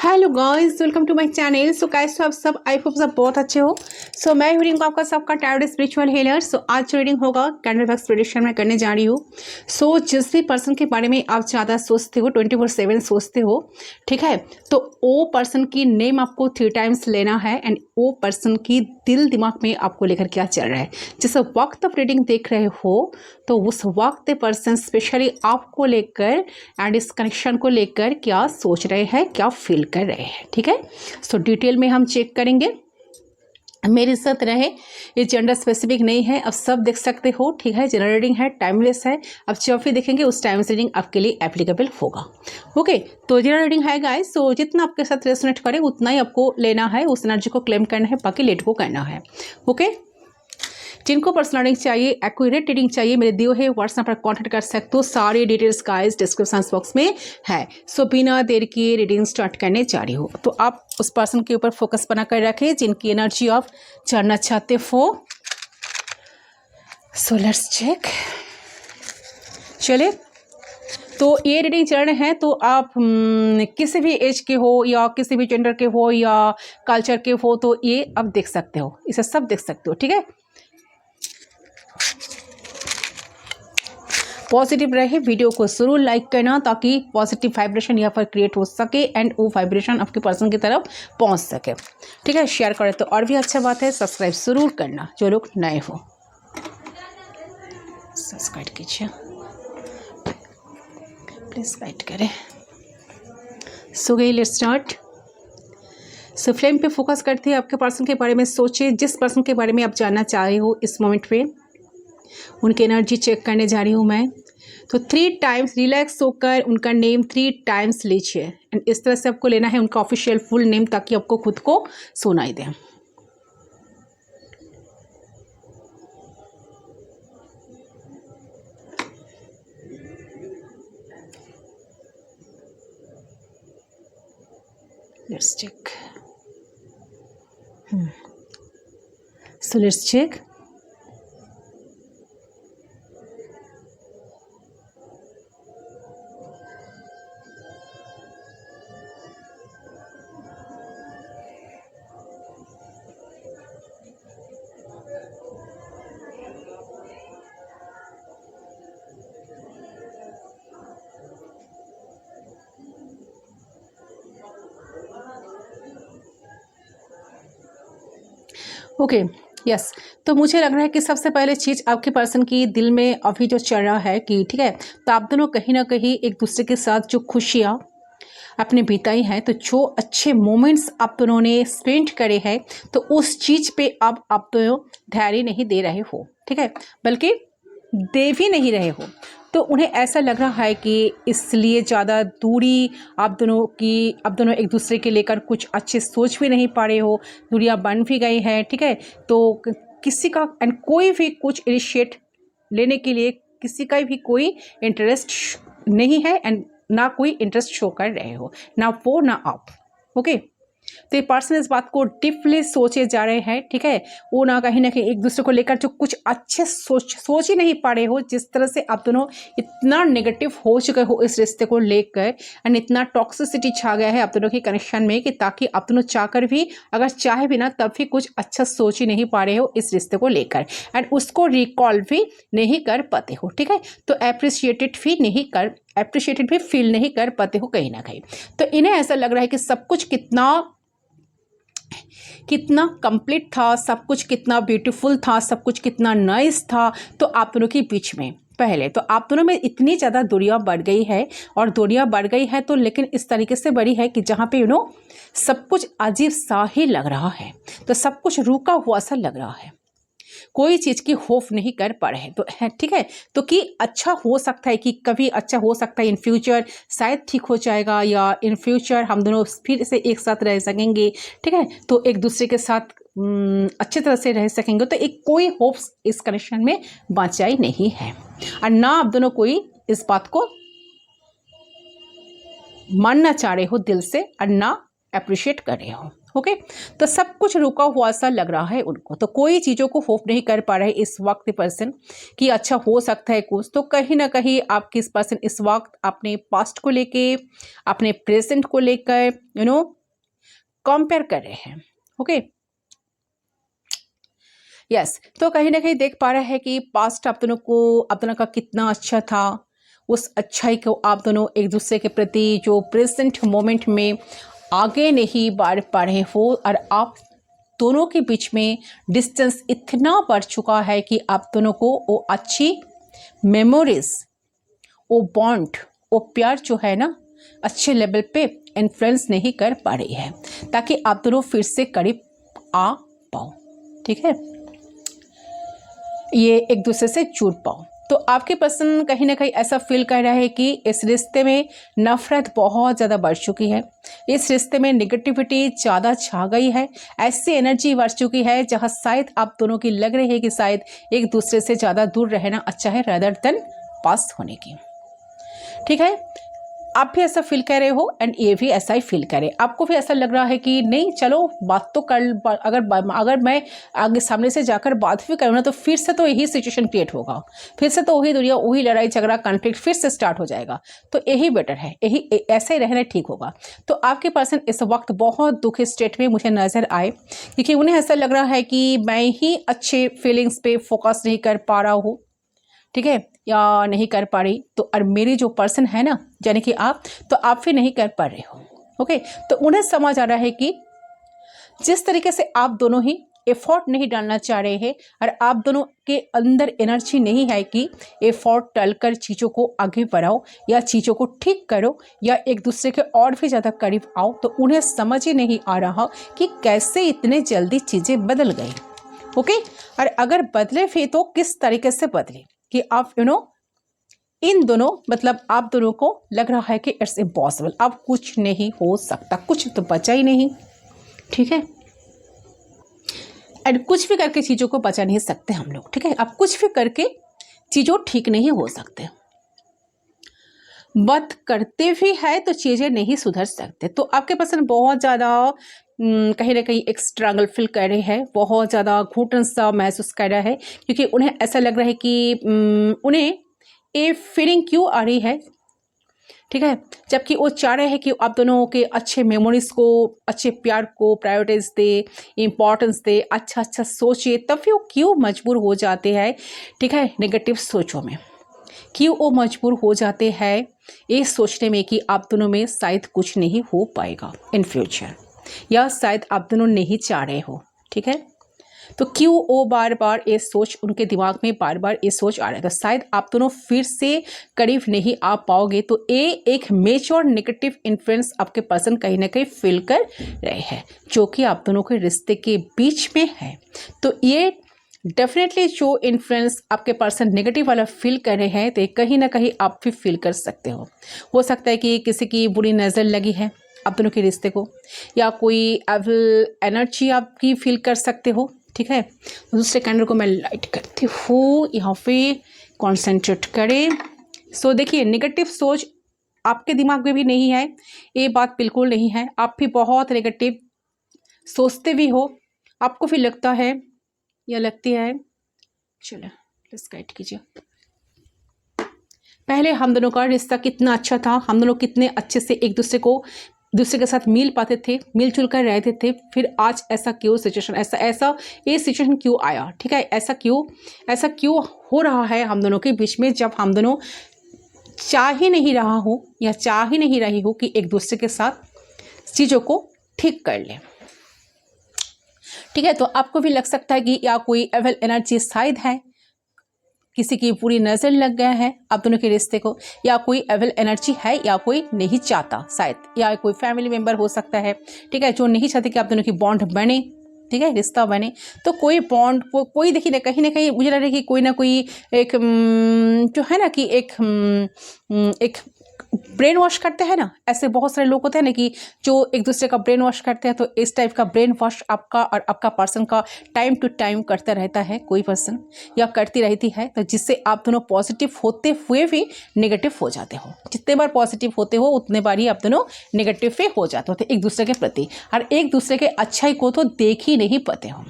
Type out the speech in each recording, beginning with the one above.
Hello guys, welcome to my channel. So guys, आप सब I hope सब बहुत अच्छे हो। सो मैं हूँ रिंकू, आपका सबका टैरोट स्पिरिचुअल हीलर। सो आज जो रीडिंग होगा कैंडल वैक्स प्रेडिक्शन में करने जा रही हूँ। सो जिस भी पर्सन के बारे में आप ज़्यादा सोचते हो, 24/7 सोचते हो, ठीक है, तो वो पर्सन की नेम आपको 3 टाइम्स लेना है एंड वो पर्सन की दिल दिमाग में आपको लेकर क्या चल रहा है। जिस वक्त आप रीडिंग देख रहे हो तो उस वक्त पर्सन स्पेशली आपको लेकर एंड इस कनेक्शन को लेकर क्या सोच रहे हैं, क्या फील कर रहे हैं, ठीक है। सो डिटेल में हम चेक करेंगे। मेरे साथ रहे, ये जेंडर स्पेसिफिक नहीं है, अब सब देख सकते हो, ठीक है। जनरल रीडिंग है, टाइमलेस है। अब जब भी देखेंगे उस टाइम से रीडिंग आपके लिए एप्लीकेबल होगा। ओके, तो जनरल रीडिंग है गाइस। सो जितना आपके साथ रेजोनेट करे उतना ही आपको लेना है, उस एनर्जी को क्लेम करना है, बाकी लेट को करना है। ओके, जिनको पर्सनल रीडिंग चाहिए, एक्यूरेट रीडिंग चाहिए, मेरे दिए हुए व्हाट्सएप पर कांटेक्ट कर सकते हो। सारे डिटेल्स गाइस डिस्क्रिप्शन बॉक्स में है। सो बिना देर किए रीडिंग स्टार्ट करने जा रही हो, तो आप उस पर्सन के ऊपर फोकस बना कर रखें जिनकी एनर्जी आप जानना चाहते हो। So let's check. चलिए, तो ये रीडिंग चल रहे हैं, तो आप किसी भी एज के हो या किसी भी जेंडर के हो या कल्चर के हो, तो ये आप देख सकते हो, इसे सब देख सकते हो, ठीक है। पॉजिटिव रहे, वीडियो को जरूर लाइक करना ताकि पॉजिटिव वाइब्रेशन यहाँ पर क्रिएट हो सके एंड वो वाइब्रेशन आपके पर्सन की तरफ पहुँच सके, ठीक है। शेयर करें तो और भी अच्छा बात है। सब्सक्राइब जरूर करना जो लोग नए हो, सब्सक्राइब कीजिए प्लीज़, गाइड करें। सो गई, लेट्स स्टार्ट। सो फ्लेम पे फोकस करते हैं, आपके पर्सन के बारे में सोचिए, जिस पर्सन के बारे में आप जानना चाह रहे हो इस मोमेंट पे उनकी एनर्जी चेक करने जा रही हूँ मैं। तो 3 टाइम्स रिलैक्स होकर उनका नेम 3 टाइम्स लीजिए एंड इस तरह से आपको लेना है उनका ऑफिशियल फुल नेम ताकि आपको खुद को सुनाई दे। Let's check. So let's check. Okay, yes. तो मुझे लग रहा है कि सबसे पहले चीज़ आपके पर्सन की दिल में अभी जो चल रहा है कि ठीक है, तो आप दोनों कहीं ना कहीं एक दूसरे के साथ जो खुशियाँ आपने बिताई हैं, तो जो अच्छे मोमेंट्स आप दोनों ने स्पेंड करे हैं, तो उस चीज़ पे अब आप दोनों धैर्य नहीं दे रहे हो, ठीक है, बल्कि दे भी नहीं रहे हो। तो उन्हें ऐसा लग रहा है कि इसलिए ज़्यादा दूरी आप दोनों एक दूसरे के लेकर कुछ अच्छे सोच भी नहीं पा रहे हो, दूरियां बन भी गई हैं, ठीक है। तो किसी का एंड कोई भी कुछ इनिशिएट लेने के लिए किसी का भी कोई इंटरेस्ट नहीं है एंड ना कोई इंटरेस्ट शो कर रहे हो, ना वो ना आप। ओके, तो ये पर्सन इस बात को डीपली सोचे जा रहे हैं, ठीक है। वो ना कहीं एक दूसरे को लेकर जो कुछ अच्छे सोच ही नहीं पा रहे हो। जिस तरह से आप दोनों इतना नेगेटिव हो चुके हो इस रिश्ते को लेकर एंड इतना टॉक्सिसिटी छा गया है आप दोनों के कनेक्शन में कि ताकि आप दोनों चाहकर भी, अगर चाहे भी ना, तब भी कुछ अच्छा सोच ही नहीं पा रहे हो इस रिश्ते को लेकर एंड उसको रिकॉल भी नहीं कर पाते हो, ठीक है। तो अप्रिशिएटेड भी फील नहीं कर पाते हो कहीं ना कहीं। तो इन्हें ऐसा लग रहा है कि सब कुछ कितना कंप्लीट था, सब कुछ कितना ब्यूटीफुल था, सब कुछ कितना नाइस था। तो आप दोनों के बीच में पहले तो आप दोनों में इतनी ज़्यादा दूरियां बढ़ गई है, और दूरियां बढ़ गई है तो लेकिन इस तरीके से बढ़ी है कि जहाँ पे सब कुछ अजीब सा ही लग रहा है, तो सब कुछ रुका हुआ सा लग रहा है, कोई चीज़ की होप नहीं कर पा रहे, तो है, ठीक है। तो कि अच्छा हो सकता है, कि कभी अच्छा हो सकता है, इन फ्यूचर शायद ठीक हो जाएगा, या इन फ्यूचर हम दोनों फिर से एक साथ रह सकेंगे, ठीक है। तो एक दूसरे के साथ अच्छी तरह से रह सकेंगे। तो एक कोई होप्स इस कनेक्शन में बचाई नहीं है, और ना आप दोनों कोई इस बात को मानना चाह रहे हो दिल से, और ना अप्रिशिएट कर रहे हो। ओके। तो सब कुछ रुका हुआ सा लग रहा है उनको, तो कोई चीज़ों को होप नहीं कर पा रहे इस वक्त पर्सन कि अच्छा हो सकता है कुछ। तो कहीं ना कहीं आपकी इस पर्सन इस वक्त अपने पास्ट को लेके, अपने प्रेजेंट को लेकर कंपेयर कर रहे हैं। Okay, yes. तो कहीं ना कहीं देख पा रहा है कि पास्ट आप दोनों का कितना अच्छा था, उस अच्छाई को आप दोनों एक दूसरे के प्रति जो प्रेजेंट मोमेंट में आगे नहीं बढ़ पा रहे हो, और आप दोनों के बीच में डिस्टेंस इतना बढ़ चुका है कि आप दोनों को वो अच्छी मेमोरीज, वो बॉन्ड, वो प्यार जो है ना अच्छे लेवल पे इन्फ्लुएंस नहीं कर पा रही है, ताकि आप दोनों फिर से करीब आ पाओ। ठीक है, ये एक दूसरे से जुड़ पाओ। तो आपके पर्सन कहीं ना कहीं ऐसा फील कर रहा है कि इस रिश्ते में नफरत बहुत ज़्यादा बढ़ चुकी है, इस रिश्ते में निगेटिविटी ज़्यादा छा गई है, ऐसी एनर्जी बढ़ चुकी है जहां शायद आप दोनों की लग रही है कि शायद एक दूसरे से ज़्यादा दूर रहना अच्छा है रादर देन पास होने की। ठीक है, आप भी ऐसा फील कर रहे हो एंड ये भी ऐसा ही फील करे। आपको भी ऐसा लग रहा है कि नहीं चलो बात तो कर, अगर मैं आगे सामने से जाकर बात भी करूँ ना तो फिर से तो यही सिचुएशन क्रिएट होगा, फिर से तो वही दुनिया, वही लड़ाई झगड़ा कॉन्फ्लिक्ट फिर से स्टार्ट हो जाएगा। तो यही बेटर है, यही ऐसा ही रहना ठीक होगा। तो आपके पर्सन इस वक्त बहुत दुखी स्टेट में मुझे नजर आए, क्योंकि उन्हें ऐसा लग रहा है कि मैं ही अच्छे फीलिंग्स पे फोकस नहीं कर पा रहा हूँ, ठीक है, या नहीं कर पा रही। तो और मेरी जो पर्सन है ना, यानी कि आप, तो आप भी नहीं कर पा रहे हो। ओके, तो उन्हें समझ आ रहा है कि जिस तरीके से आप दोनों ही एफर्ट नहीं डालना चाह रहे हैं और आप दोनों के अंदर एनर्जी नहीं है कि एफर्ट डालकर चीज़ों को आगे बढ़ाओ या चीज़ों को ठीक करो या एक दूसरे के और भी ज़्यादा करीब आओ, तो उन्हें समझ ही नहीं आ रहा कि कैसे इतने जल्दी चीज़ें बदल गई। ओके, और अगर बदले भी तो किस तरीके से बदले कि आप इन दोनों, मतलब आप दोनों को लग रहा है कि इट्स इम्पॉसिबल, अब कुछ नहीं हो सकता, कुछ तो बचा ही नहीं। ठीक है, एंड कुछ भी करके चीज़ों को बचा नहीं सकते हम लोग। ठीक है, अब कुछ भी करके चीज़ों ठीक नहीं हो सकते, बात करते भी है तो चीज़ें नहीं सुधर सकते। तो आपके पसंद बहुत ज़्यादा कहीं ना कहीं एक स्ट्रगल फील कर रहे हैं, बहुत ज़्यादा घुटन सा महसूस कर रहा है, क्योंकि उन्हें ऐसा लग रहा है कि उन्हें ये फीलिंग क्यों आ रही है। ठीक है, जबकि वो चाह रहे हैं कि आप दोनों के अच्छे मेमोरीज को, अच्छे प्यार को प्रायोरिटीज दे, इम्पोर्टेंस दे, अच्छा अच्छा सोचिए, तब भी वो क्यों मजबूर हो जाते हैं, ठीक है, नेगेटिव सोचों में। क्यों वो मजबूर हो जाते हैं ये सोचने में कि आप दोनों में शायद कुछ नहीं हो पाएगा इन फ्यूचर, या शायद आप दोनों नहीं चाह रहे हो। ठीक है, तो क्यों वो बार बार ये सोच उनके दिमाग में बार बार ये सोच आ रहा है, तो शायद आप दोनों फिर से करीब नहीं आ पाओगे। तो ये एक मेजर नेगेटिव इन्फ्लुएंस आपके पर्सन कहीं ना कहीं फील कर रहे हैं, जो कि आप दोनों के रिश्ते के बीच में है। तो ये डेफिनेटली जो इन्फ्लुएंस आपके पर्सन नेगेटिव वाला फील कर रहे हैं, तो कहीं ना कहीं आप भी फील कर सकते हो सकता है कि किसी की बुरी नज़र लगी है आप दोनों के रिश्ते को, या कोई एविल एनर्जी आपकी फील कर सकते हो। ठीक है, दूसरे कैंडल को मैं लाइट करती हूँ, यहाँ पे कॉन्सेंट्रेट करें। सो देखिए, नेगेटिव सोच आपके दिमाग में भी नहीं है, ये बात बिल्कुल नहीं है। आप भी बहुत नेगेटिव सोचते भी हो, आपको भी लगता है या लगती है। चलो प्लीज गाइड कीजिए। पहले हम दोनों का रिश्ता कितना अच्छा था, हम दोनों कितने अच्छे से एक दूसरे के साथ मिल पाते थे, मिलजुल कर रहते थे, फिर आज ऐसा क्यों सिचुएशन, ऐसा ये सिचुएशन क्यों आया। ठीक है, ऐसा क्यों हो रहा है हम दोनों के बीच में, जब हम दोनों चाह ही नहीं रहा हो या चाह ही नहीं रही हो कि एक दूसरे के साथ चीज़ों को ठीक कर ले। ठीक है, तो आपको भी लग सकता है कि या कोई एविल एनर्जी शायद है, किसी की पूरी नज़र लग गया है आप दोनों के रिश्ते को, या कोई एविल एनर्जी है, या कोई नहीं चाहता शायद, या कोई फैमिली मेंबर हो सकता है, ठीक है, जो नहीं चाहते कि आप दोनों की बॉन्ड बने, ठीक है, रिश्ता बने। तो कोई बॉन्ड कोई देखिए कहीं ना कहीं मुझे लग रहा है कि कोई ना कोई एक जो है ना कि एक ब्रेन वॉश करते हैं ना, ऐसे बहुत सारे लोग होते हैं ना कि जो एक दूसरे का ब्रेन वॉश करते हैं। तो इस टाइप का ब्रेन वॉश आपका और आपका पर्सन का टाइम टू टाइम करता रहता है कोई पर्सन, या करती रहती है, तो जिससे आप दोनों पॉजिटिव होते हुए भी नेगेटिव हो जाते हो। जितने बार पॉजिटिव होते हो उतने बार ही आप दोनों नेगेटिव पे हो जाते हो एक दूसरे के प्रति, और एक दूसरे के अच्छाई को तो देख ही नहीं पाते हो,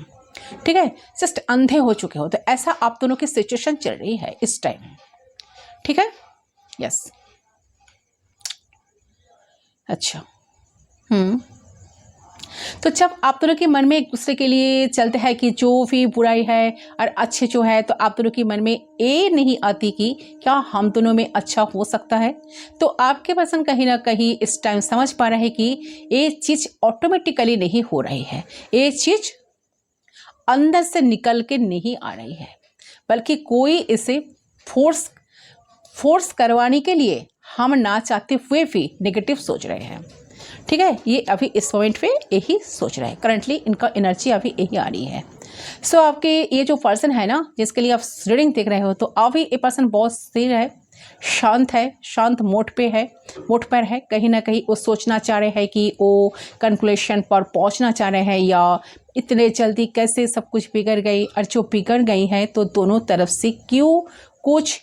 ठीक है, जस्ट अंधे हो चुके हो। तो ऐसा आप दोनों की सिचुएशन चल रही है इस टाइम, ठीक है। यस, अच्छा। तो जब आप दोनों के मन में एक दूसरे के लिए चलते हैं कि जो भी बुराई है और अच्छे जो है, तो आप दोनों के मन में ये नहीं आती कि क्या हम दोनों में अच्छा हो सकता है। तो आपके पर्सन कहीं ना कहीं इस टाइम समझ पा रहे हैं कि ये चीज़ ऑटोमेटिकली नहीं हो रही है, ये चीज़ अंदर से निकल के नहीं आ रही है, बल्कि कोई इसे फोर्स करवाने के लिए हम ना चाहते हुए भी नेगेटिव सोच रहे हैं, ठीक है। ये अभी इस मोमेंट पे यही सोच रहे हैं, करंटली इनका एनर्जी अभी यही आ रही है। सो आपके ये जो पर्सन है ना, जिसके लिए आप रीडिंग देख रहे हो, तो अभी ये पर्सन बहुत स्थिर है, शांत मोड पर है। कहीं ना कहीं वो सोचना चाह रहे हैं कि वो कंक्लूजन पर पहुंचना चाह रहे हैं, या इतने जल्दी कैसे सब कुछ बिगड़ गई, और जो बिगड़ गई है तो दोनों तरफ से क्यों कुछ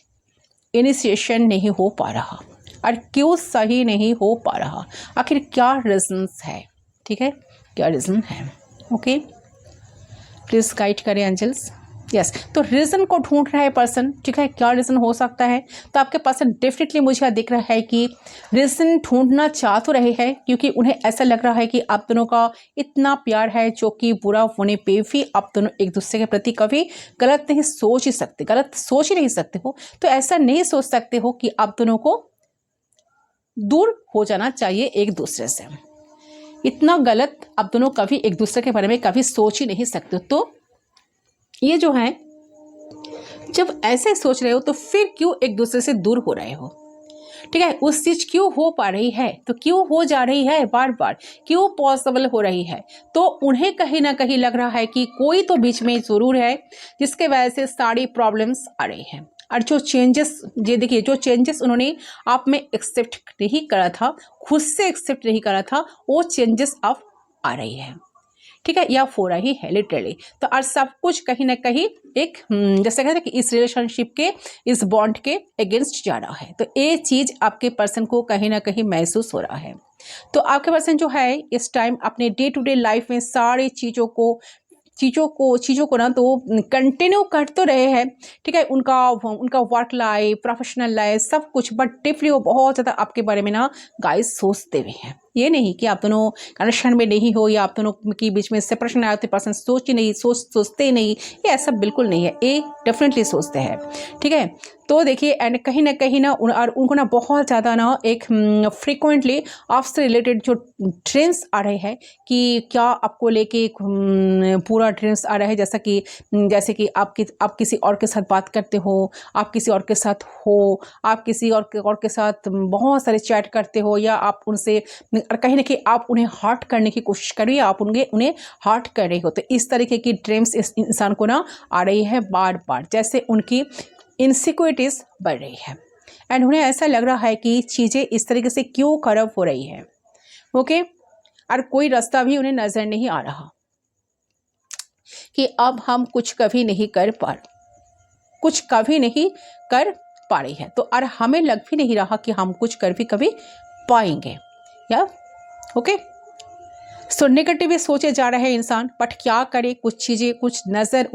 इनिशिएशन नहीं हो पा रहा, और क्यों सही नहीं हो पा रहा, आखिर क्या रीजंस है, ठीक है, क्या रीज़न है। ओके, प्लीज़ गाइड करें एंजल्स। यस, तो रीज़न को ढूंढ रहा है पर्सन, ठीक है, क्या रीज़न हो सकता है। तो आपके पर्सन डेफिनेटली मुझे दिख रहा है कि रीज़न ढूंढना चाह तो रहे हैं, क्योंकि उन्हें ऐसा लग रहा है कि आप दोनों का इतना प्यार है, जो कि बुरा होने पे भी आप दोनों एक दूसरे के प्रति कभी गलत सोच ही नहीं सकते हो। तो ऐसा नहीं सोच सकते हो कि आप दोनों को दूर हो जाना चाहिए एक दूसरे से। इतना गलत आप दोनों कभी एक दूसरे के बारे में कभी सोच ही नहीं सकते। तो ये जो है, जब ऐसे सोच रहे हो तो फिर क्यों एक दूसरे से दूर हो रहे हो, ठीक है। उस चीज क्यों हो पा रही है, तो क्यों हो जा रही है बार बार, क्यों पॉसिबल हो रही है। तो उन्हें कहीं ना कहीं लग रहा है कि कोई तो बीच में जरूर है, जिसके वजह से सारी प्रॉब्लम्स आ रही हैं। और जो चेंजेस, ये देखिए, जो चेंजेस उन्होंने आप में एक्सेप्ट नहीं करा था, खुद से एक्सेप्ट नहीं करा था, वो चेंजेस अब आ रही है, ठीक है, या हो रही है लिटरली। तो और सब कुछ कहीं ना कहीं एक जैसे कहते हैं कि इस रिलेशनशिप के, इस बॉन्ड के अगेंस्ट जा रहा है। तो ये चीज आपके पर्सन को कहीं ना कहीं महसूस हो रहा है। तो आपके पर्सन जो है इस टाइम अपने डे टू डे लाइफ में सारी चीज़ों को ना तो कंटिन्यू कर तो रहे हैं, ठीक है, उनका वर्क लाइफ, प्रोफेशनल लाइफ, सब कुछ, बट डीपली वो बहुत ज़्यादा आपके बारे में ना गाइस सोचते भी हैं। ये नहीं कि आप दोनों कनेक्शन में नहीं हो, या आप दोनों के बीच में सेपरेशन आया तो पर्सन सोचते ही नहीं, ये ऐसा बिल्कुल नहीं है, ये डेफिनेटली सोचते हैं, ठीक है। तो देखिए, एंड कहीं ना और उनको ना बहुत ज़्यादा ना एक फ्रिक्वेंटली आपसे रिलेटेड जो ड्रीम्स आ रहे हैं, कि क्या आपको लेके पूरा ड्रीम्स आ रहा है, जैसे कि आप किसी और के साथ बात करते हो, आप किसी और के साथ हो, आप किसी और के साथ बहुत सारे चैट करते हो, या आप उनसे, और कहीं ना कहीं आप उन्हें हर्ट करने की कोशिश कर रही है, आप उन्हें हर्ट कर रही हो। तो इस तरीके की ड्रीम्स इस इंसान को ना आ रही है बार बार, जैसे उनकी इनसिक्योरिटीज बढ़ रही है, एंड उन्हें ऐसा लग रहा है कि चीज़ें इस तरीके से क्यों खराब हो रही है। ओके, और कोई रास्ता भी उन्हें नजर नहीं आ रहा कि अब हम कुछ कभी नहीं कर पा रही है। तो और हमें लग भी नहीं रहा कि हम कुछ कर भी कभी पाएंगे, या ओके। सो नेगेटिव सोचे जा रहे हैं इंसान, बट क्या करे, कुछ चीज़ें,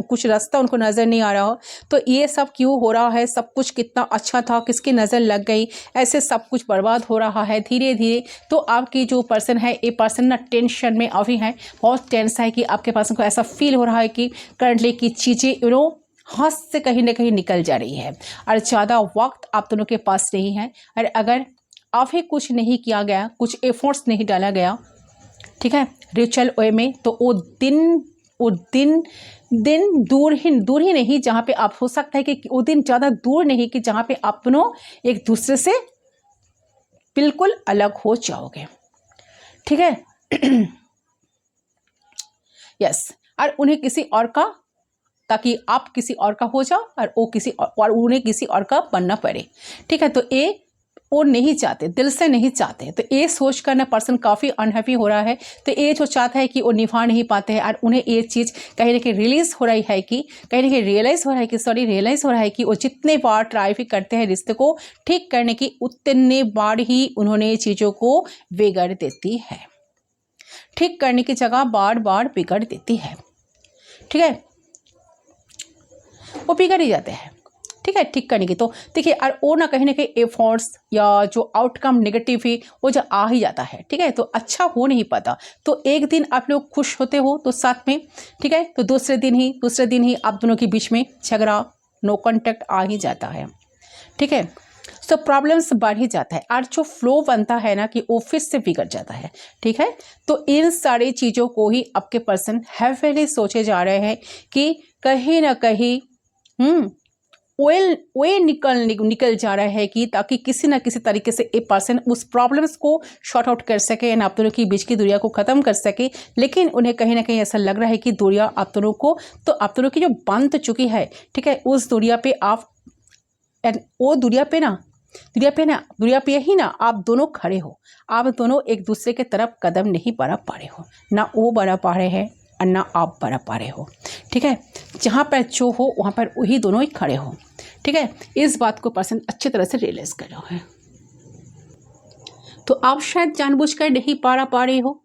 कुछ रास्ता उनको नज़र नहीं आ रहा। तो ये सब क्यों हो रहा है, सब कुछ कितना अच्छा था, किसकी नज़र लग गई, ऐसे सब कुछ बर्बाद हो रहा है धीरे धीरे। तो आपकी जो पर्सन है, ये पर्सन ना टेंशन में अभी है, बहुत टेंस है, कि आपके पर्सन को ऐसा फील हो रहा है कि करंटली की चीज़ें हाथ से कहीं ना कहीं निकल जा रही है, और ज़्यादा वक्त आप दोनों के पास नहीं है। और अगर अभी कुछ नहीं किया गया, कुछ एफर्ट्स नहीं डाला गया, ठीक है, रिचुअल वे में, तो वो दिन दूर ही नहीं, जहाँ पे आप, हो सकता है कि वो दिन ज़्यादा दूर नहीं कि जहाँ पे आप दोनों एक दूसरे से बिल्कुल अलग हो जाओगे, ठीक है। यस, और उन्हें किसी और का, ताकि आप किसी और का हो जाओ, और वो किसी और उन्हें किसी और का बनना पड़े, ठीक है। तो ये वो नहीं चाहते, दिल से नहीं चाहते। तो ये सोच कर ना पर्सन काफ़ी अनहैप्पी हो रहा है। तो ये जो चाहता है कि वो निभा नहीं पाते हैं और उन्हें ये चीज़ कहीं ना कहीं रियलाइज़ हो रही है कि रियलाइज़ हो रहा है कि वो जितने बार ट्राई भी करते हैं रिश्ते को ठीक करने की, उतने बार ही उन्होंने चीज़ों को बिगाड़ देती है। ठीक करने की जगह बार बार बिगड़ देती है। ठीक है, वो बिगड़ ही जाते हैं। ठीक है, ठीक करने की तो देखिए, और वो ना कहीं एफर्ट्स या जो आउटकम नेगेटिव ही वो जो आ ही जाता है। ठीक है, तो अच्छा हो नहीं पाता। तो एक दिन आप लोग खुश होते हो तो साथ में, ठीक है, तो दूसरे दिन ही आप दोनों के बीच में झगड़ा, नो कॉन्टैक्ट आ ही जाता है। ठीक है, तो प्रॉब्लम्स बढ़ ही जाता है और जो फ्लो बनता है ना कि ऑफिस से बिगड़ जाता है। ठीक है, तो इन सारी चीज़ों को ही आपके पर्सन हैवीली सोचे जा रहे हैं कि कहीं ना कहीं ऑयल निकल जा रहा है कि ताकि किसी ना किसी तरीके से एक पर्सन उस प्रॉब्लम्स को शॉर्ट आउट कर सके एंड आप दोनों की बीच की दूरिया को ख़त्म कर सके। लेकिन उन्हें कहीं ना कहीं ऐसा लग रहा है कि दूरिया आप दोनों को, तो आप दोनों की जो बंध चुकी है, ठीक है, उस दूरिया पे आप वो दूरिया पे ही ना आप दोनों खड़े हो। आप दोनों एक दूसरे के तरफ कदम नहीं बढ़ा पा रहे हो, ना वो बढ़ा पा रहे हैं और ना आप बढ़ा पा रहे हो। ठीक है, जहाँ पर जो हो वहाँ पर वही दोनों ही खड़े हो। ठीक है, इस बात को पर्सन अच्छी तरह से रियलाइज कर रहा है। तो आप शायद जानबूझकर नहीं पा रहे हो।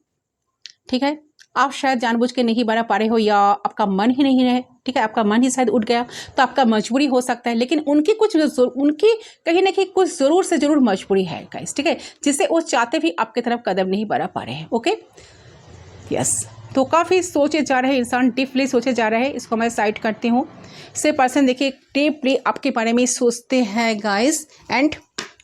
ठीक है, आप शायद जानबूझ के नहीं बना पा रहे हो या आपका मन ही नहीं है। ठीक है, आपका मन ही शायद उठ गया, तो आपका मजबूरी हो सकता है। लेकिन उनकी कहीं ना कहीं कुछ ज़रूर से ज़रूर मजबूरी है गाइस। ठीक है, जिससे वो चाहते भी आपकी तरफ कदम नहीं बढ़ा पा रहे हैं। ओके, यस, तो काफ़ी सोचे जा रहे हैं इंसान, डीपली सोचे जा रहे हैं। इसको मैं साइड करती हूँ। से पर्सन देखिए डीपली आपके बारे में सोचते हैं गाइस, एंड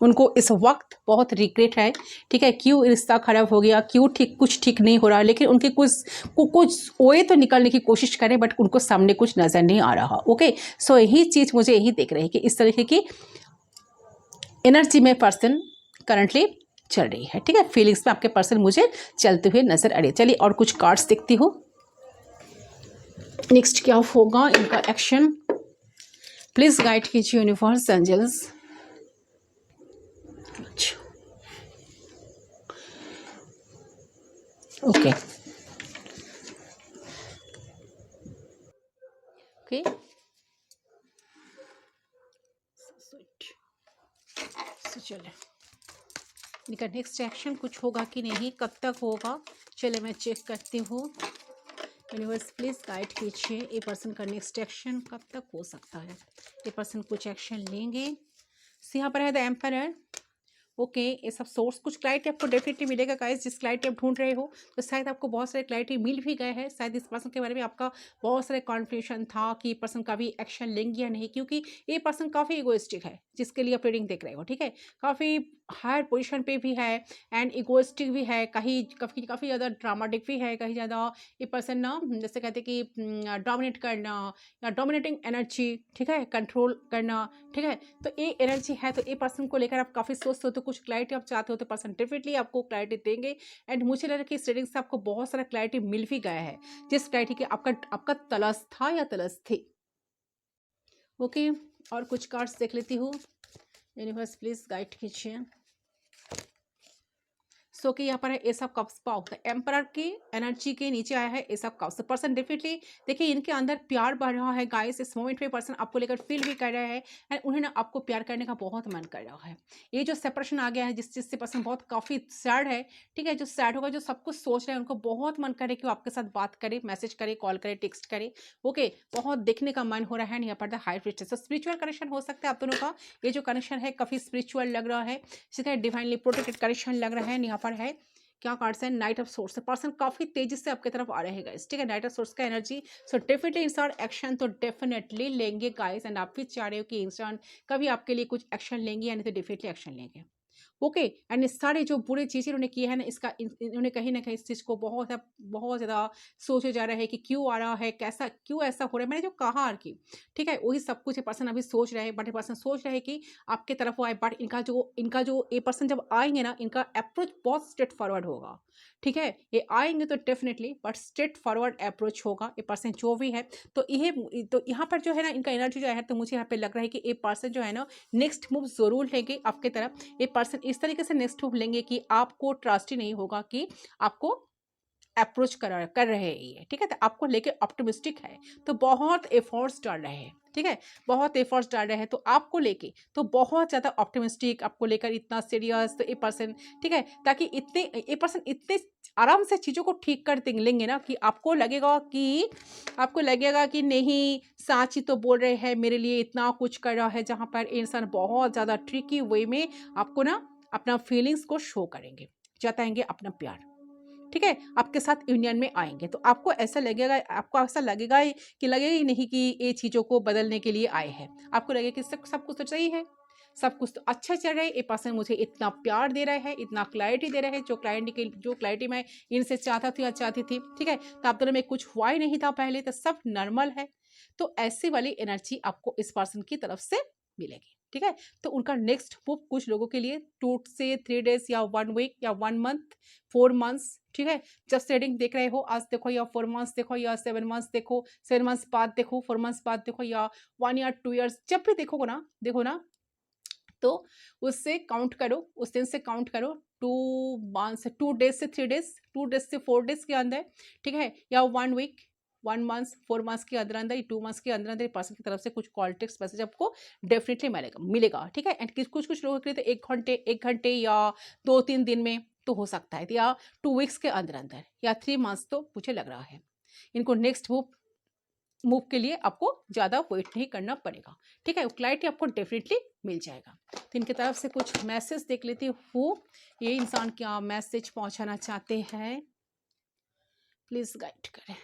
उनको इस वक्त बहुत रिग्रेट है। ठीक है, क्यों रिश्ता खराब हो गया, क्यों कुछ ठीक नहीं हो रहा। लेकिन उनके कुछ ओए तो निकालने की कोशिश करें, बट उनको सामने कुछ नज़र नहीं आ रहा। ओके, सो यही चीज़ मुझे यही देख रही है कि इस तरीके की एनर्जी में पर्सन करंटली चल रही है। ठीक है, फीलिंग्स में आपके पर्सन मुझे चलते हुए नजर आ रही है। चलिए और कुछ कार्ड्स देखती हूँ, नेक्स्ट क्या होगा इनका एक्शन। प्लीज गाइड कीजिए यूनिवर्स, एंजल्स। ओके ओके, चलिए इनका नेक्स्ट एक्शन कुछ होगा कि नहीं, कब तक होगा, चलिए मैं चेक करती हूँ। यूनिवर्स प्लीज़ गाइड कीजिए ये पर्सन का नेक्स्ट एक्शन कब तक हो सकता है। ये पर्सन कुछ एक्शन लेंगे। यहाँ पर है द एम्परर। ओके, ये सब सोर्स कुछ क्लैरिटी आपको डेफिनेटली मिलेगा गाइस। जिस क्लैरिटी आप ढूंढ रहे हो तो शायद आपको बहुत सारे क्लैरिटी मिल भी गए हैं। शायद इस पर्सन के बारे में आपका बहुत सारे कॉन्फ्यूजन था कि पर्सन का भी एक्शन लेंगे या नहीं, क्योंकि ये पर्सन काफ़ी इगोइस्टिक है जिसके लिए आप रीडिंग देख रहे हो। ठीक है, काफ़ी हायर पोजीशन पे भी है एंड इगोइस्टिक भी है, कहीं काफ़ी ज़्यादा ड्रामेटिक भी है, कहीं ज़्यादा ये पर्सन ना जैसे कहते हैं कि डोमिनेट करना या डोमिनेटिंग एनर्जी, ठीक है, कंट्रोल करना। ठीक है, तो ये एनर्जी है। तो ये पर्सन को लेकर आप काफ़ी सोचते हो, तो कुछ क्लैरिटी आप चाहते हो तो पर्सन डेफिनेटली आपको क्लैरिटी देंगे। एंड मुझे लग रहा है कि इस रीडिंग से आपको बहुत सारा क्लैरिटी मिल भी गया है, जिस क्लैरिटी की आपका तलाश था या तलाश थी। ओके, और कुछ कार्ड्स देख लेती हूँ। यूनिवर्स प्लीज गाइड कीजिए। सो कि यहाँ पर है एस ऑफ कप्स पाओ, तो एम्परर की एनर्जी के नीचे आया है S of cups. Person definitely देखिए इनके अंदर प्यार बढ़ रहा है गाइस। इस मोमेंट पे पर्सन आपको लेकर फील भी कर रहा है एंड उन्हें ना आपको प्यार करने का बहुत मन कर रहा है। ये जो सेपरेशन आ गया है जिस चीज़ से पर्सन बहुत काफ़ी सैड है। ठीक है, जो सैड होगा, जो सब कुछ सोच रहे हैं, उनको बहुत मन करे कि वो आपके साथ बात करे, मैसेज करे, कॉल करे, टेक्स्ट करे। ओके, बहुत देखने का मन हो रहा है यहाँ पर द हाई प्रीस्टेस। तो स्पिरिचुअल कनेक्शन हो सकता है आप दोनों का। ये जो कनेक्शन है काफ़ी स्पिरिचुअल लग रहा है, इसका डिवाइनली प्रोटेक्टेड कनेक्शन लग रहा है। यहाँ पर है क्या कार्ड्स है, नाइट ऑफ सोर्स। पर्सन काफी तेजी से आपके तरफ आ रहे हैं गाइस। ठीक है, नाइट ऑफ सोर्स का एनर्जी। सो डेफिनेटली इंसान एक्शन तो डेफिनेटली लेंगे गाइस। एंड आप भी चाह रहे हो कि इंसान कभी आपके लिए कुछ एक्शन लेंगे, यानी तो डेफिनेटली एक्शन लेंगे। ओके, एंड इस सारे जो बुरे चीज़ें इन्होंने की है ना, इसका इन्होंने कहीं ना कहीं इस चीज़ को बहुत ज़्यादा सोचे जा रहा है कि क्यों आ रहा है, कैसा क्यों ऐसा हो रहा है। मैंने जो कहा कि ठीक है, वही सब कुछ ये पर्सन अभी सोच रहे हैं। बट ये पर्सन सोच रहे हैं कि आपके तरफ वो आए, बट इनका जो ये पर्सन जब आएंगे ना, इनका अप्रोच बहुत स्ट्रेट फॉरवर्ड होगा। ठीक है, ये आएंगे तो definitely but straight forward approach होगा ये पर्सन जो भी है। तो यहाँ पर जो है ना, इनका एनर्जी जो है, तो मुझे यहाँ पे लग रहा है कि ये पर्सन जो है ना नेक्स्ट मूव जरूर लेंगे आपके तरफ। ये पर्सन इस तरीके से नेक्स्ट मूव लेंगे कि आपको ट्रस्ट ही नहीं होगा कि आपको अप्रोच कर रहे हैं ये, ठीक है। तो आपको लेके ऑप्टिमिस्टिक है, तो बहुत एफर्ट्स डाल रहे हैं, ठीक है, बहुत एफर्ट्स डाल रहे हैं, तो आपको लेके तो बहुत ज़्यादा ऑप्टिमिस्टिक, आपको लेकर इतना सीरियस, तो ये पर्सन, ठीक है, ताकि इतने ये पर्सन इतने आराम से चीज़ों को ठीक कर लेंगे ना कि आपको लगेगा कि नहीं, साची तो बोल रहे हैं, मेरे लिए इतना कुछ कर रहा है, जहाँ पर इंसान बहुत ज़्यादा ट्रिकी वे में आपको ना अपना फीलिंग्स को शो करेंगे, जताएंगे अपना प्यार, ठीक है, आपके साथ यूनियन में आएंगे। तो आपको ऐसा लगेगा कि लगेगा ही नहीं कि ये चीज़ों को बदलने के लिए आए हैं। आपको लगेगा कि सब कुछ तो सही है, सब कुछ तो अच्छा चल रहा है, ये पर्सन मुझे इतना प्यार दे रहा है, इतना क्लैरिटी दे रहा है, जो क्लैरिटी मैं इनसे चाहता थी या चाहती थी, ठीक है। तो आप दोनों में कुछ हुआ ही नहीं था पहले, तो सब नॉर्मल है। तो ऐसी वाली एनर्जी आपको इस पर्सन की तरफ से मिलेगी, ठीक है। तो उनका नेक्स्ट मूव कुछ लोगों के लिए 2 से 3 डेज या 1 वीक या 1 मंथ, 4 मंथ्स, ठीक है। जब सेटिंग देख रहे हो, आज देखो या 4 मंथ्स देखो या 7 मंथ्स देखो, 7 मंथ्स बाद देखो, 4 मंथ्स बाद देखो या 1 या 2 ईयर्स, जब भी देखो ना, तो उससे काउंट करो, उस दिन से काउंट करो, 2 डेज से 3 डेज, 2 डेज से 4 डेज के अंदर, ठीक है, या 1 वीक, 1 मंथ, 4 मंथ्स के अंदर अंदर, 2 मंथ्स के अंदर अंदर पर्सन की तरफ से कुछ कॉल टेक्स्ट मैसेज आपको डेफिनेटली मिलेगा, ठीक है। एंड कुछ लोगों के लिए तो 1 घंटे या 2-3 दिन में तो हो सकता है, या 2 वीक्स के अंदर अंदर, या 3 मंथ्स, तो मुझे लग रहा है इनको नेक्स्ट मूव के लिए आपको ज़्यादा वेट नहीं करना पड़ेगा, ठीक है। क्लैरिटी आपको डेफिनेटली मिल जाएगा। तो इनकी तरफ से कुछ मैसेज देख लेती हूँ, ये इंसान क्या मैसेज पहुंचाना चाहते हैं, प्लीज गाइड करें।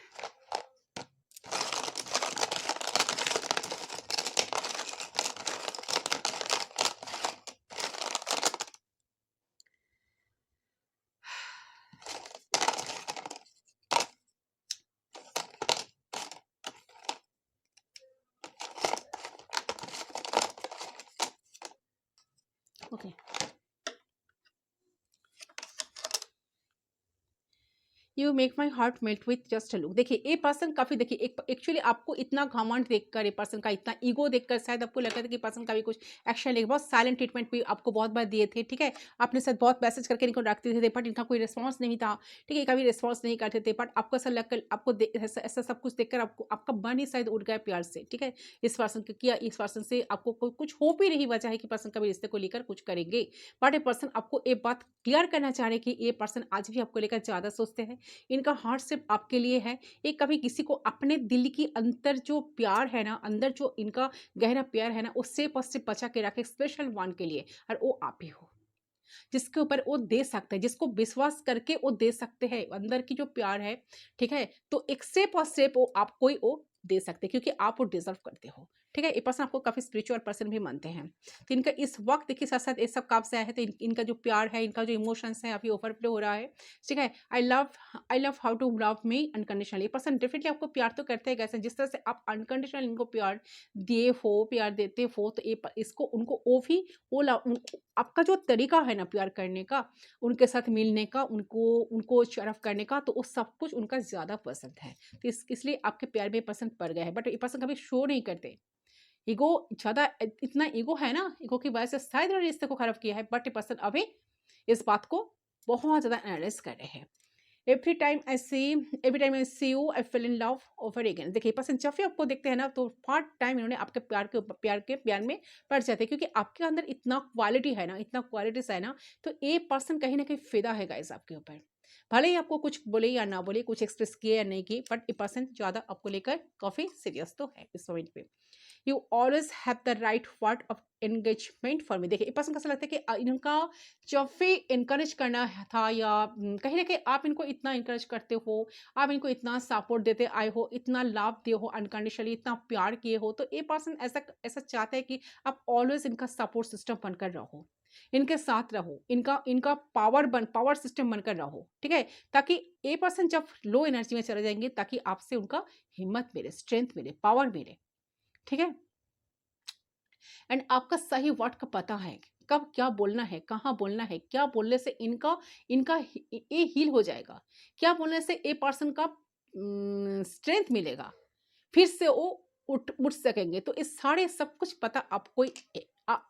Okay, you make my heart melt with just a look. देखिए ये पर्सन काफ़ी, देखिए एक एक्चुअली आपको इतना घमंड देखकर, ये पर्सन का इतना ईगो देखकर शायद आपको लगता था कि पर्सन का भी कुछ एक्शन लेगा, बहुत साइलेंट ट्रीटमेंट भी आपको बहुत बार दिए थे, ठीक है। आपने शायद बहुत मैसेज करके इनको रखते थे, बट इनका कोई रिस्पॉन्स नहीं था, ठीक है, कभी रिस्पॉन्स नहीं करते थे, बट आपको ऐसा लगकर, आपको ऐसा सब कुछ देखकर आपको आपका मन ही शायद उड़ गया प्यार से, ठीक है, इस पर्सन के किया, इस पर्सन से आपको कोई कुछ होप ही नहीं बचा है कि पर्सन कभी रिश्ते को लेकर कुछ करेंगे। बट ये पर्सन आपको एक बात क्लियर करना चाह रहे हैं कि ये पर्सन आज भी आपको लेकर ज़्यादा सोचते हैं, इनका हार्ट सिर्फ आपके लिए है। ये कभी किसी को अपने दिल की अंदर जो प्यार है ना, अंदर जो इनका गहरा प्यार है ना, उससे सिर्फ बचा के रखे स्पेशल वन के लिए, और वो आप ही हो, जिसके ऊपर वो दे सकते हैं, जिसको विश्वास करके वो दे सकते हैं अंदर की जो प्यार है, ठीक है। तो एक स्टेप और स्टेप वो आपको ही वो दे सकते हैं, क्योंकि आप वो डिजर्व करते हो, ठीक है। ये पर्सन आपको काफ़ी स्पिरिचुअल पर्सन भी मानते हैं। तो इनका इस वक्त देखिए साथ साथ ये सब काम से आया है, तो इनका जो प्यार है, इनका जो इमोशंस है, अभी ओवरफ्लो हो रहा है, ठीक है। I love how to love me unconditionally. ये पर्सन डेफिनेटली आपको प्यार तो करते हैं, कैसे जिस तरह से आप अनकंडीशनल इनको प्यार दिए हो, प्यार देते हो, तो ये इसको उनको वो भी वो आपका जो तरीका है ना प्यार करने का, उनके साथ मिलने का, उनको शरफ करने का, तो वो सब कुछ उनका ज़्यादा पसंद है। तो इसलिए आपके प्यार में पसंद पड़ गया है, बट ये पसंद कभी शो नहीं करते। ईगो ज़्यादा, इतना ईगो है ना, ईगो की वजह से शायद उन्होंने रिश्ते को खराब किया है, बट ये पसंद अभी इस बात को बहुत ज़्यादा एनालाइज कर रहे हैं। Every time I see you I feel in love over again. देखिए पर्सन जब भी आपको देखते हैं ना, तो हर टाइम इन्होंने आपके प्यार में पड़ जाते हैं, क्योंकि आपके अंदर इतना क्वालिटी है ना, इतना क्वालिटीज है ना, तो ये पर्सन कहीं ना कहीं फिदा है गाइस आपके ऊपर। भले ही आपको कुछ बोले या ना बोले, कुछ एक्सप्रेस किए या नहीं किए, बट ये पर्सन ज़्यादा आपको लेकर काफ़ी सीरियस तो है इस पॉइंट पे। You always have the right word of engagement for me. देखिए ये पर्सन का ऐसा लगता है कि इनका जब भी इनकरेज करना था, या कहीं ना कहीं आप इनको इतना इनकरेज करते हो, आप इनको इतना सपोर्ट देते आए हो, इतना लाभ दिए हो अनकंडीशनली, इतना प्यार किए हो, तो ये पर्सन ऐसा ऐसा चाहता है कि आप ऑलवेज इनका सपोर्ट सिस्टम बनकर रहो, इनके साथ रहो, इनका इनका पावर सिस्टम बनकर रहो, ठीक है। ताकि ये पर्सन जब लो एनर्जी में चले जाएंगे, ताकि आपसे उनका हिम्मत मिले, स्ट्रेंथ मिले, पावर मिले, ठीक है। एंड आपका सही वर्ड का पता है, कब क्या बोलना है, कहाँ बोलना है, क्या बोलने से इनका इनका ये हील हो जाएगा, क्या बोलने से ए पर्सन का स्ट्रेंथ मिलेगा, फिर से वो उठ उठ सकेंगे। तो इस सारे सब कुछ पता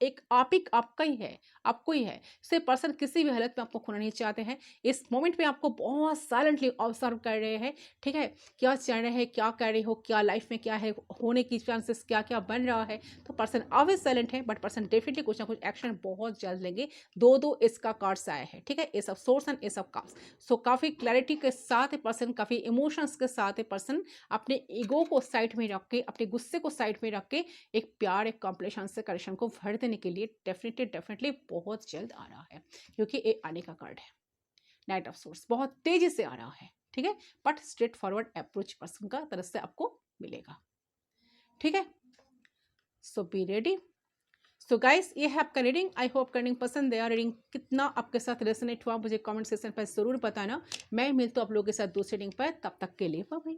एक आपका ही है, आपको ही है। से पर्सन किसी भी हालत में आपको खोना नहीं चाहते हैं। इस मोमेंट में आपको बहुत साइलेंटली ऑब्जर्व कर रहे हैं, ठीक है, क्या चल रहे हैं, क्या कर रहे हो, क्या लाइफ में क्या है, होने की चांसेस क्या क्या बन रहा है। तो पर्सन ऑलवेज साइलेंट है, बट पर्सन डेफिनेटली कुछ ना कुछ एक्शन बहुत जल्द लेंगे। दो इसका कार्ड्स आए हैं, ठीक है, S of source and S of cups. So काफ़ी क्लैरिटी के साथ पर्सन, काफ़ी इमोशंस के साथ पर्सन अपने ईगो को साइड में रख के, अपने गुस्से को साइड में रख के एक प्यार, एक कॉम्प्लेशन से कनेक्शन को भर देने के लिए डेफिनेटली बहुत जल्द आ रहा है, क्योंकि ये आने का कार्ड है। नाइट ऑफ सोर्स बहुत तेजी से आ रहा है, ठीक है, but straight forward approach person का तरफ से आपको मिलेगा, ठीक है। सो बी रेडी। सो गाइस, ये है आपका रीडिंग। आई होप रीडिंग पसंद है। रीडिंग कितना आपके साथ रेजोनेट हुआ मुझे कमेंट सेक्शन पर जरूर बताना। मैं मिलता हूँ आप लोगों के साथ दूसरी रीडिंग पर, तब तक के लिए बाय बाय।